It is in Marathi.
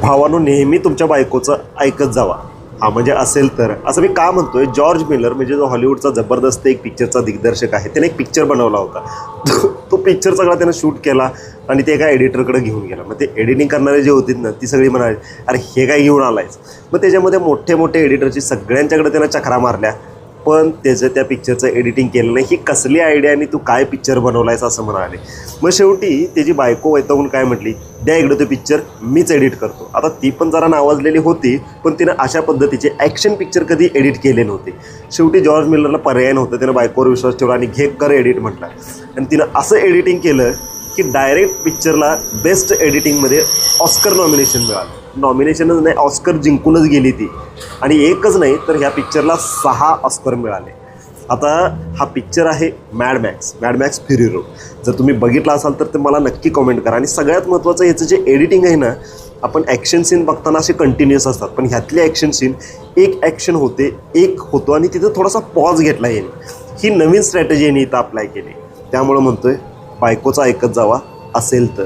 भावानो नेहमी तुमच्या बायकोचं ऐकत जावा. हा म्हणजे असेल तर असं मी का म्हणतोय, जॉर्ज मिलर म्हणजे जो हॉलिवूडचा जबरदस्त एक पिक्चरचा दिग्दर्शक आहे, त्याने एक पिक्चर बनवला होता. तो पिक्चर सगळा त्यानं शूट केला आणि ते एका एडिटरकडे घेऊन गेला. मग ते एडिटिंग करणारे जे होते ना, ती सगळी म्हणाले, अरे हे काय घेऊन आलायच. मग त्याच्यामध्ये मोठे मोठे एडिटरची सगळ्यांच्याकडे त्यानं चकरा मारल्या, पण त्याचं त्या पिक्चरचं एडिटिंग केलं नाही. ही कसली आयडिया आणि तू काय पिक्चर बनवलायस असं म्हणाले. मग शेवटी त्याची बायको वैतागून काय म्हटली, द्या इकडं तो पिक्चर मीच एडिट करतो. आता ती पण जरा नावाजलेली होती, पण तिनं अशा पद्धतीचे ॲक्शन पिक्चर कधी एडिट केले नव्हते. शेवटी जॉर्ज मिलरला पर्याय नव्हतं, त्यानं बायकोवर विश्वास ठेवला आणि घे कर एडिट म्हटलं. आणि तिनं असं एडिटिंग केलं की डायरेक्ट पिक्चरला बेस्ट एडिटिंगमध्ये ऑस्कर नॉमिनेशन मिळालं. नॉमिनेशनच नाही, ऑस्कर जिंकूनच गेली ती. आणि एकच नाही तर ह्या पिक्चरला 6 ऑस्कर मिळाले. आता हा पिक्चर आहे मॅड मॅक्स फ्युरी रोड. जर तुम्ही बघितला असाल तर ते मला नक्की कॉमेंट करा. आणि सगळ्यात महत्त्वाचं ह्याचं जे एडिटिंग आहे ना, आपण ॲक्शन सीन बघताना असे कंटिन्युअस असतात, पण ह्यातले ॲक्शन सीन एक ॲक्शन होते, एक होतो आणि तिथं थोडासा पॉज घेतला येईल. ही नवीन स्ट्रॅटेजी यांनी इथं अप्लाय केली. त्यामुळं म्हणतोय बायकोचं ऐकत जावा असेल तर.